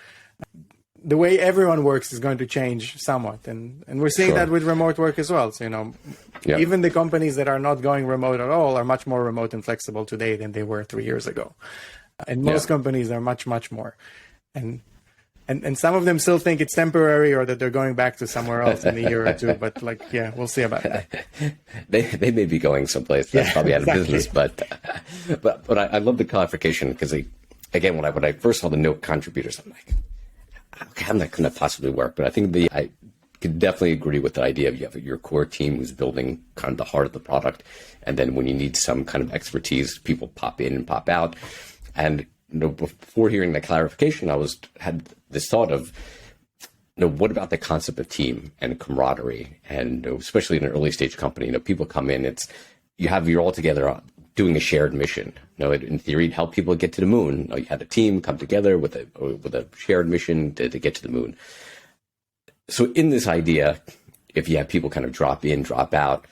The way everyone works is going to change somewhat. And we're seeing that with remote work as well. So, even the companies that are not going remote at all are much more remote and flexible today than they were 3 years ago. And most companies are much, much more. And some of them still think it's temporary or that they're going back to somewhere else in a year or two. But we'll see about that.
They may be going someplace that's probably out of business, but I love the clarification, because again, when I first saw the no contributors, I'm like, okay, I'm not going to possibly work. But I think I could definitely agree with the idea of you have your core team who's building kind of the heart of the product, and then when you need some kind of expertise, people pop in and pop out. And before hearing the clarification, I had this thought of, what about the concept of team and camaraderie? And especially in an early stage company, people come in, you're all together doing a shared mission. In theory, to help people get to the moon. You had a team come together with a shared mission to get to the moon. So in this idea, if you have people kind of drop in, drop out,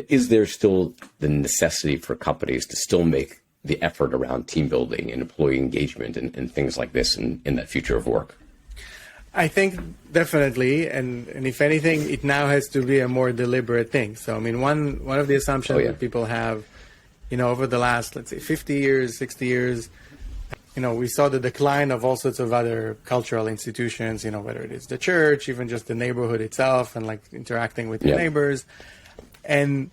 is there still the necessity for companies to still make the effort around team building and employee engagement and things like this in that future of work?
I think definitely, and if anything, it now has to be a more deliberate thing. So, I mean, one of the assumptions that people have, over the last, let's say, 50 years, 60 years, we saw the decline of all sorts of other cultural institutions, whether it is the church, even just the neighborhood itself, and like interacting with your neighbors. And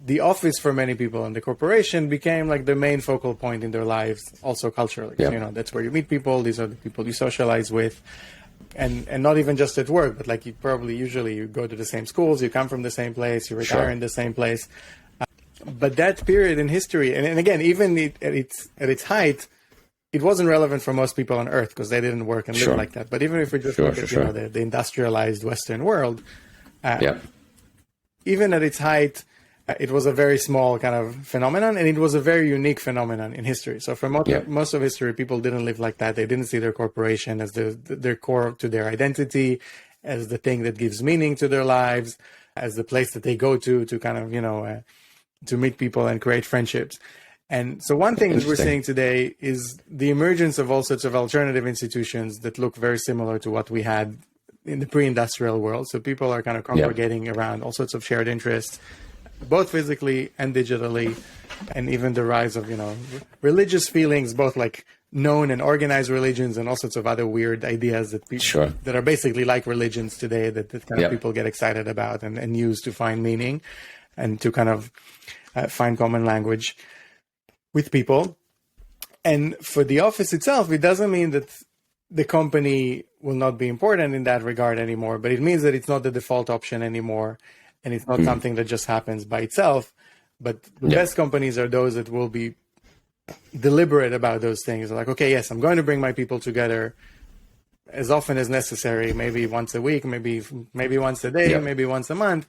the office for many people and the corporation became like the main focal point in their lives, also culturally. So, that's where you meet people. These are the people you socialize with. And not even just at work, but like usually you go to the same schools, you come from the same place, you retire in the same place. But that period in history, and again, even at its height, it wasn't relevant for most people on Earth because they didn't work and live like that. But even if we just look at the industrialized Western world, even at its height, it was a very small kind of phenomenon, and it was a very unique phenomenon in history. So for most of history, people didn't live like that. They didn't see their corporation as their core to their identity, as the thing that gives meaning to their lives, as the place that they go to kind of, to meet people and create friendships. And so one thing that we're seeing today is the emergence of all sorts of alternative institutions that look very similar to what we had in the pre-industrial world. So people are kind of congregating around all sorts of shared interests, both physically and digitally, and even the rise of, religious feelings, both like known and organized religions and all sorts of other weird ideas that people that are basically like religions today that kind of people get excited about and use to find meaning and to kind of find common language with people. And for the office itself, it doesn't mean that the company will not be important in that regard anymore, but it means that it's not the default option anymore. And it's not something that just happens by itself. But the best companies are those that will be deliberate about those things. Like, okay, yes, I'm going to bring my people together as often as necessary, maybe once a week, maybe once a day, maybe once a month.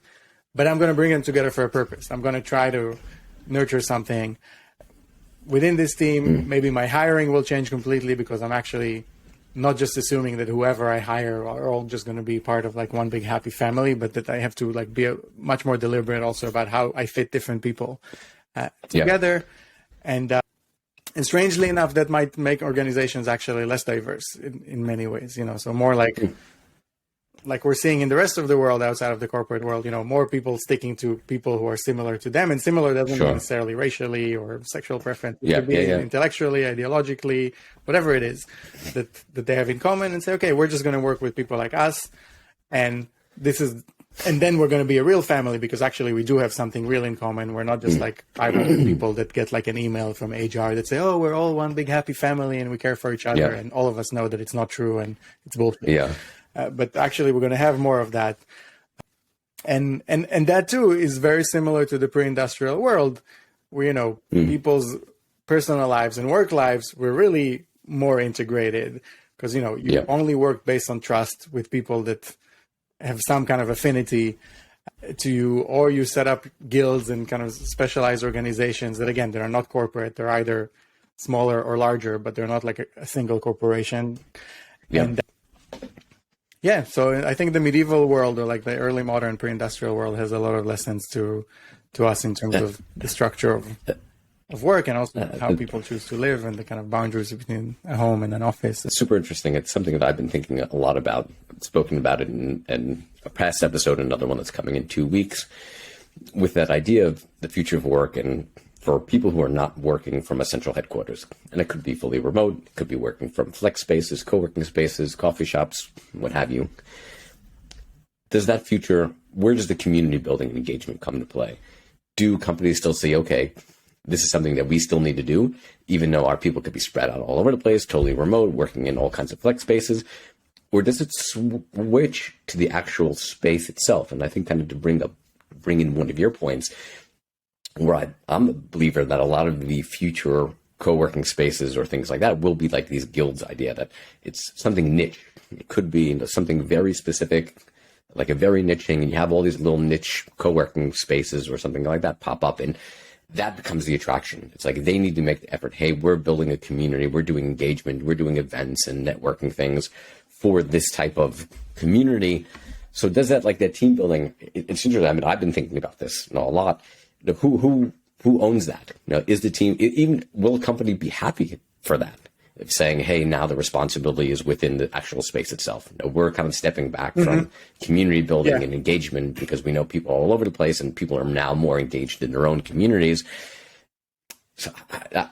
But I'm going to bring them together for a purpose. I'm going to try to nurture something within this team. Maybe my hiring will change completely because I'm actually not just assuming that whoever I hire are all just going to be part of like one big happy family, but that I have to like be much more deliberate also about how I fit different people together. And strangely enough, that might make organizations actually less diverse in many ways, so more like like we're seeing in the rest of the world outside of the corporate world, more people sticking to people who are similar to them, and similar doesn't mean necessarily racially or sexual preference. It could be intellectually, ideologically, whatever it is that they have in common, and say, okay, we're just going to work with people like us, and then we're going to be a real family because actually we do have something real in common. We're not just like 500 people that get like an email from HR that say, oh, we're all one big happy family and we care for each other, and all of us know that it's not true and it's bullshit. But actually, we're going to have more of that, and that too is very similar to the pre-industrial world, where people's personal lives and work lives were really more integrated because you only work based on trust with people that have some kind of affinity to you, or you set up guilds and kind of specialized organizations that again they're not corporate, they're either smaller or larger, but they're not like a single corporation. And so I think the medieval world, or like the early modern pre-industrial world, has a lot of lessons to us in terms of the structure of work, and also how people choose to live and the kind of boundaries between a home and an office.
It's super interesting. It's something that I've been thinking a lot about. I've spoken about it in a past episode, another one that's coming in 2 weeks, with that idea of the future of work and for people who are not working from a central headquarters. And it could be fully remote, it could be working from flex spaces, co-working spaces, coffee shops, what have you. Does that future, where does the community building and engagement come into play? Do companies still say, okay, this is something that we still need to do, even though our people could be spread out all over the place, totally remote, working in all kinds of flex spaces? Or does it switch to the actual space itself? And I think kind of to bring in one of your points, where I'm a believer that a lot of the future co-working spaces or things like that will be like these guilds idea, that it's something niche. It could be something very specific, like a very niche thing, and you have all these little niche co-working spaces or something like that pop up, and that becomes the attraction. It's like they need to make the effort. Hey, we're building a community, we're doing engagement, we're doing events and networking things for this type of community. So does that, like that team building, it's interesting. I mean, I've been thinking about this a lot. Who owns that? Is the team, even will a company be happy for that? If saying, hey, now the responsibility is within the actual space itself. We're kind of stepping back from community building and engagement because we know people all over the place and people are now more engaged in their own communities. So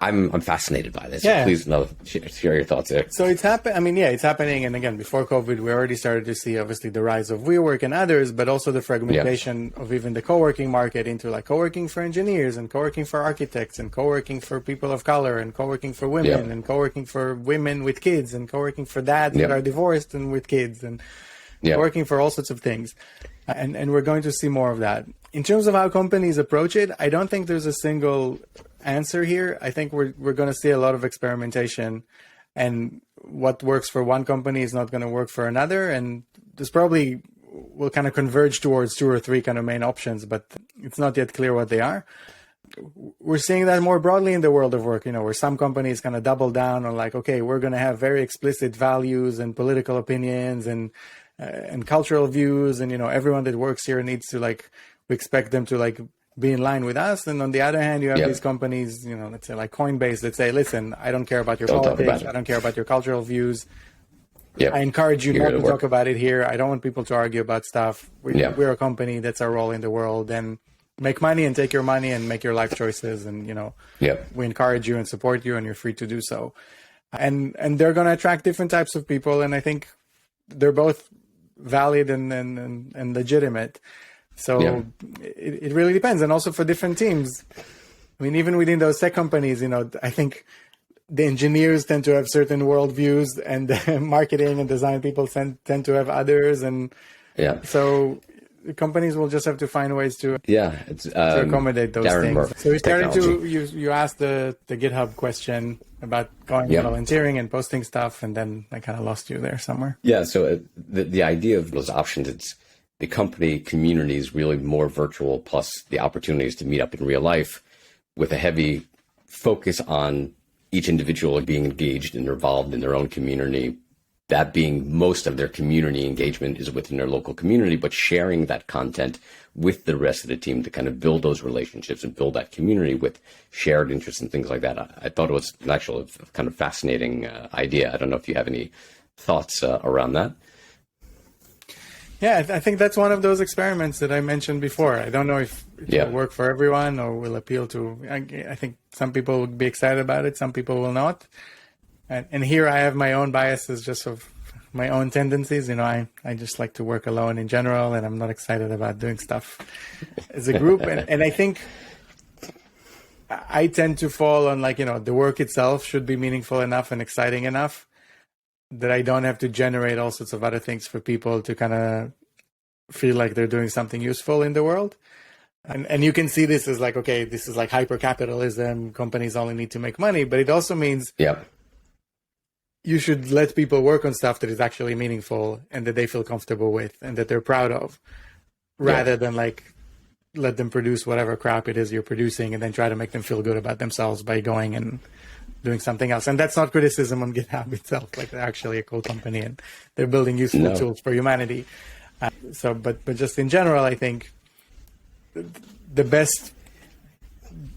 I'm fascinated by this.
Yeah.
Please share your thoughts there.
So it's happening. I mean, it's happening. And again, before COVID, we already started to see obviously the rise of WeWork and others, but also the fragmentation of even the co-working market into like co-working for engineers and co-working for architects and co-working for people of color and co-working for women and co-working for women with kids and co-working for dads that are divorced and with kids and co-working for all sorts of things. And we're going to see more of that. In terms of how companies approach it, I don't think there's a single answer here. I think we're going to see a lot of experimentation, and what works for one company is not going to work for another. And there's probably will kind of converge towards 2 or 3 kind of main options, but it's not yet clear what they are. We're seeing that more broadly in the world of work, where some companies kind of double down on like, okay, we're going to have very explicit values and political opinions and cultural views. And, everyone that works here needs to we expect them to be in line with us. And on the other hand, you have these companies, let's say like Coinbase, that say, listen, I don't care about your politics. I don't care about your cultural views. I encourage you not to talk about it here. I don't want people to argue about stuff. We're a company. That's our role in the world. And make money and take your money and make your life choices. And, we encourage you and support you, and you're free to do so. And they're going to attract different types of people. And I think they're both valid and legitimate. So it really depends. And also for different teams, I mean, even within those tech companies, I think the engineers tend to have certain worldviews, and the marketing and design people tend to have others. And so the companies will just have to find ways to to accommodate those things. So we started you asked the GitHub question about going volunteering and posting stuff, and then I kind of lost you there somewhere.
Yeah. So the idea of those options, it's the company community is really more virtual, plus the opportunities to meet up in real life, with a heavy focus on each individual being engaged and involved in their own community. That being most of their community engagement is within their local community, but sharing that content with the rest of the team to kind of build those relationships and build that community with shared interests and things like that. I thought it was an actual kind of fascinating idea. I don't know if you have any thoughts around that.
Yeah, I think that's one of those experiments that I mentioned before. I don't know if it will work for everyone or will appeal to. I think some people will be excited about it, some people will not. And here I have my own biases, just of my own tendencies. I just like to work alone in general, and I'm not excited about doing stuff as a group. And I think I tend to fall on the work itself should be meaningful enough and exciting enough that I don't have to generate all sorts of other things for people to kind of feel like they're doing something useful in the world. And you can see this as okay, this is like hyper-capitalism, companies only need to make money, but it also means you should let people work on stuff that is actually meaningful and that they feel comfortable with and that they're proud of, rather than let them produce whatever crap it is you're producing and then try to make them feel good about themselves by going and doing something else. And that's not criticism on GitHub itself. They're actually a cool company and they're building useful tools for humanity. But just in general, I think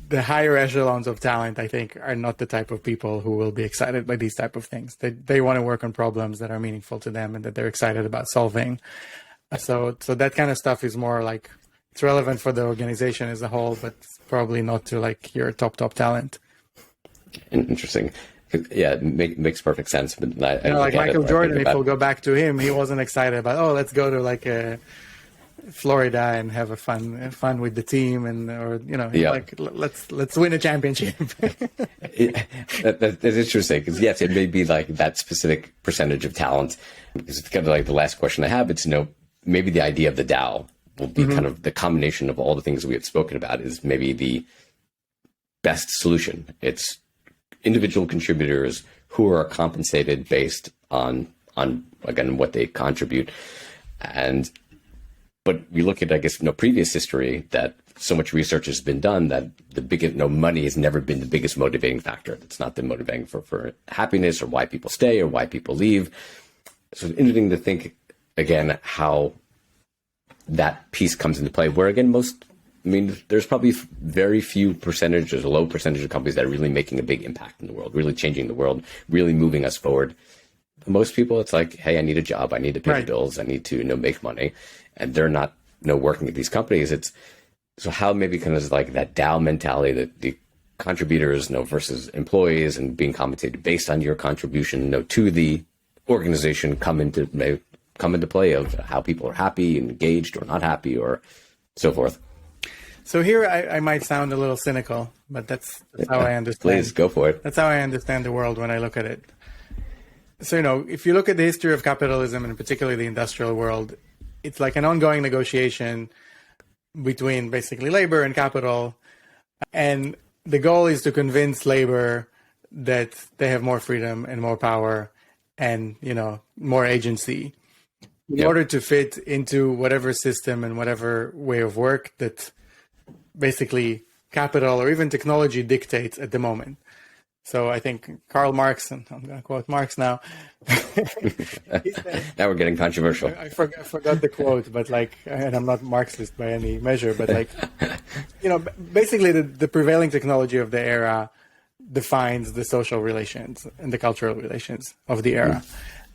the higher echelons of talent, I think, are not the type of people who will be excited by these type of things. They want to work on problems that are meaningful to them and that they're excited about solving. So that kind of stuff is more it's relevant for the organization as a whole, but probably not to your top talent.
Interesting. Yeah, it makes perfect sense. But
Michael Jordan, if we'll go back to him, he wasn't excited about, let's go to Florida and have a fun with the team, and let's win a championship.
That's interesting, because yes, it may be that specific percentage of talent. Because it's kind of the last question I have. It's maybe the idea of the DAO will be kind of the combination of all the things we have spoken about is maybe the best solution. It's individual contributors who are compensated based on again what they contribute, but we look at previous history that so much research has been done that the biggest money has never been the biggest motivating factor. It's not the motivating for happiness or why people stay or why people leave. So it's interesting to think again how that piece comes into play. Where again there's probably very few percentages, a low percentage of companies that are really making a big impact in the world, really changing the world, really moving us forward. Most people, it's hey, I need a job, I need to pay the bills, I need to make money, and they're not working at these companies. So how maybe kind of that DAO mentality, that the contributors versus employees and being compensated based on your contribution to the organization come into play of how people are happy, engaged, or not happy, or so forth.
So here I might sound a little cynical, but that's how I understand.
Please go for it.
That's how I understand the world when I look at it. So, if you look at the history of capitalism, and particularly the industrial world, it's like an ongoing negotiation between basically labor and capital. And the goal is to convince labor that they have more freedom and more power and, more agency in order to fit into whatever system and whatever way of work that basically capital or even technology dictates at the moment. So I think Karl Marx, and I'm going to quote Marx now.
Now we're getting controversial.
I forgot the quote, but and I'm not Marxist by any measure, but basically the prevailing technology of the era defines the social relations and the cultural relations of the era.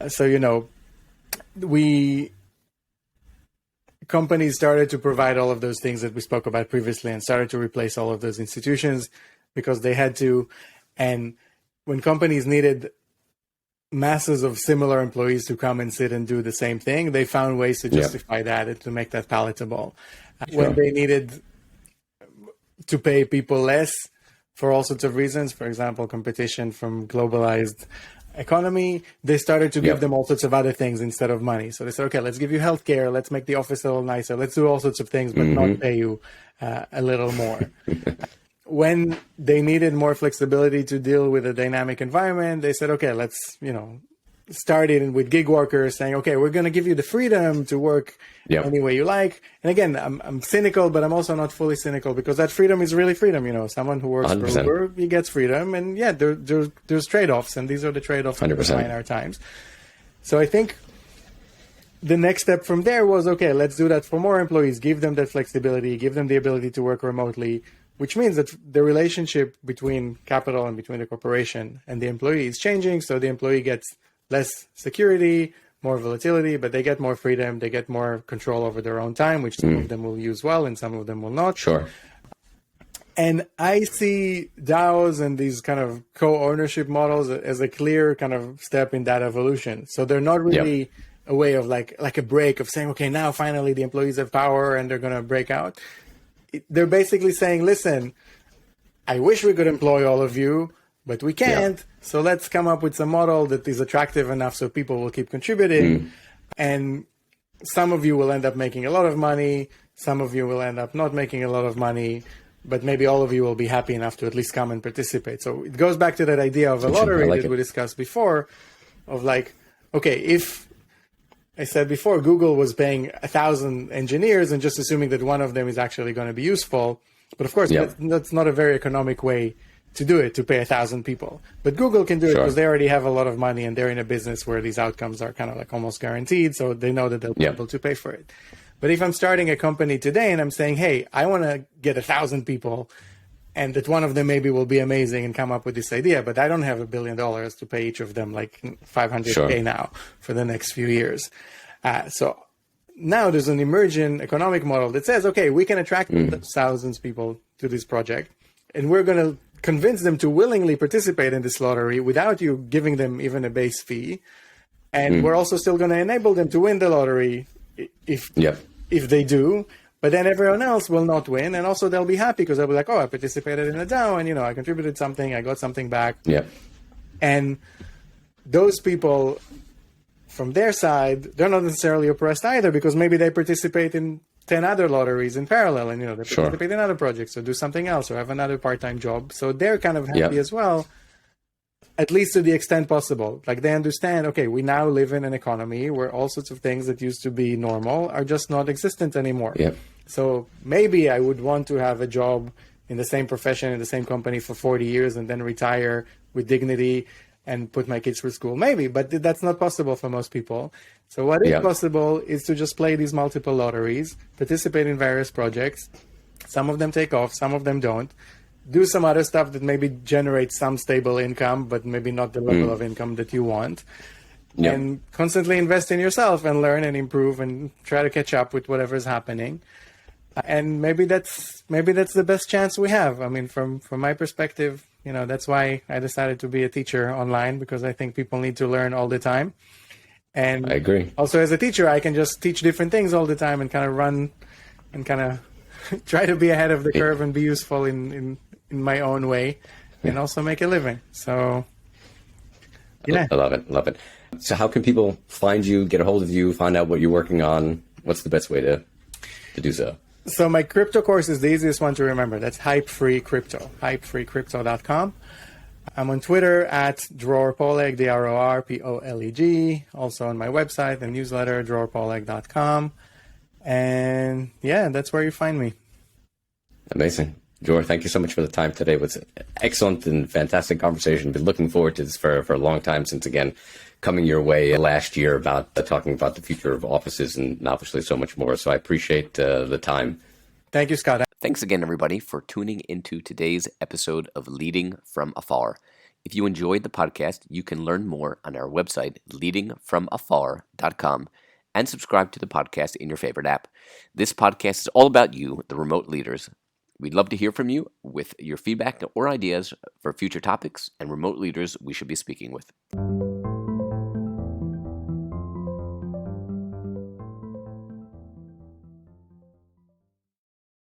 So, companies started to provide all of those things that we spoke about previously and started to replace all of those institutions because they had to. And when companies needed masses of similar employees to come and sit and do the same thing, they found ways to justify that and to make that palatable. Sure. When they needed to pay people less for all sorts of reasons, for example, competition from globalized economy, they started to give them all sorts of other things instead of money. So they said, okay, let's give you healthcare, let's make the office a little nicer, let's do all sorts of things, but not pay you a little more. When they needed more flexibility to deal with a dynamic environment, they said, okay, let's, start it with gig workers saying, okay, we're going to give you the freedom to work any way you like. And again, I'm cynical, but I'm also not fully cynical because that freedom is really freedom. Someone who works 100%. For Uber, he gets freedom. And there's trade-offs. And these are the trade-offs that we find in our times. So I think the next step from there was, okay, let's do that for more employees, give them that flexibility, give them the ability to work remotely, which means that the relationship between capital and between the corporation and the employee is changing. So the employee gets less security, more volatility, but they get more freedom. They get more control over their own time, which some of them will use well and some of them will not.
Sure.
And I see DAOs and these kind of co-ownership models as a clear kind of step in that evolution. So they're not really a way of like a break of saying, okay, now finally the employees have power and they're going to break out. They're basically saying, listen, I wish we could employ all of you, but we can't. So let's come up with some model that is attractive enough so people will keep contributing. And some of you will end up making a lot of money. Some of you will end up not making a lot of money. But maybe all of you will be happy enough to at least come and participate. So it goes back to that idea of a lottery that we discussed before, of like, okay, if I said before, Google was paying 1,000 engineers and just assuming that one of them is actually going to be useful. But of course, that's not a very economic way to do it, to pay 1,000 people. But Google can do it because they already have a lot of money and they're in a business where these outcomes are kind of like almost guaranteed. So they know that they'll be able to pay for it. But if I'm starting a company today and I'm saying, hey, I want to get 1,000 people and that one of them maybe will be amazing and come up with this idea, but I don't have $1 billion to pay each of them like $500K now for the next few years. So now there's an emerging economic model that says, okay, we can attract thousands of people to this project and we're going to convince them to willingly participate in this lottery without you giving them even a base fee. And we're also still going to enable them to win the lottery if they do, but then everyone else will not win. And also they'll be happy because they'll be like, oh, I participated in a DAO and, you know, I contributed something, I got something back. And those people from their side, they're not necessarily oppressed either because maybe they participate in 10 other lotteries in parallel and, you know, they participate in other projects or do something else or have another part-time job. So they're kind of happy as well, at least to the extent possible. Like they understand, okay, we now live in an economy where all sorts of things that used to be normal are just not existent anymore. So maybe I would want to have a job in the same profession, in the same company for 40 years and then retire with dignity and put my kids through school. Maybe, but that's not possible for most people. So what is possible is to just play these multiple lotteries, participate in various projects. Some of them take off, some of them don't. Do some other stuff that maybe generates some stable income, but maybe not the level of income that you want. And constantly invest in yourself and learn and improve and try to catch up with whatever's happening. And maybe that's the best chance we have. I mean, from my perspective, you know, that's why I decided to be a teacher online, because I think people need to learn all the time. And
I agree.
Also, as a teacher, I can just teach different things all the time and kind of run and kind of try to be ahead of the curve and be useful in my own way and also make a living. So, yeah.
I love it. So how can people find you, get a hold of you, find out what you're working on? What's the best way to do so?
So my crypto course is the easiest one to remember. That's Hype Free Crypto, hypefreecrypto.com. I'm on Twitter at Dror Poleg, DRORPOLEG. Also on my website, the newsletter, drorpoleg.com. And yeah, that's where you find me.
Amazing. Dror, thank you so much for the time today. It was an excellent and fantastic conversation. Been looking forward to this for a long time since, again, coming your way last year about talking about the future of offices and obviously so much more. So I appreciate the time.
Thank you, Scott.
Thanks again, everybody, for tuning into today's episode of Leading from Afar. If you enjoyed the podcast, you can learn more on our website, leadingfromafar.com, and subscribe to the podcast in your favorite app. This podcast is all about you, the remote leaders. We'd love to hear from you with your feedback or ideas for future topics and remote leaders we should be speaking with.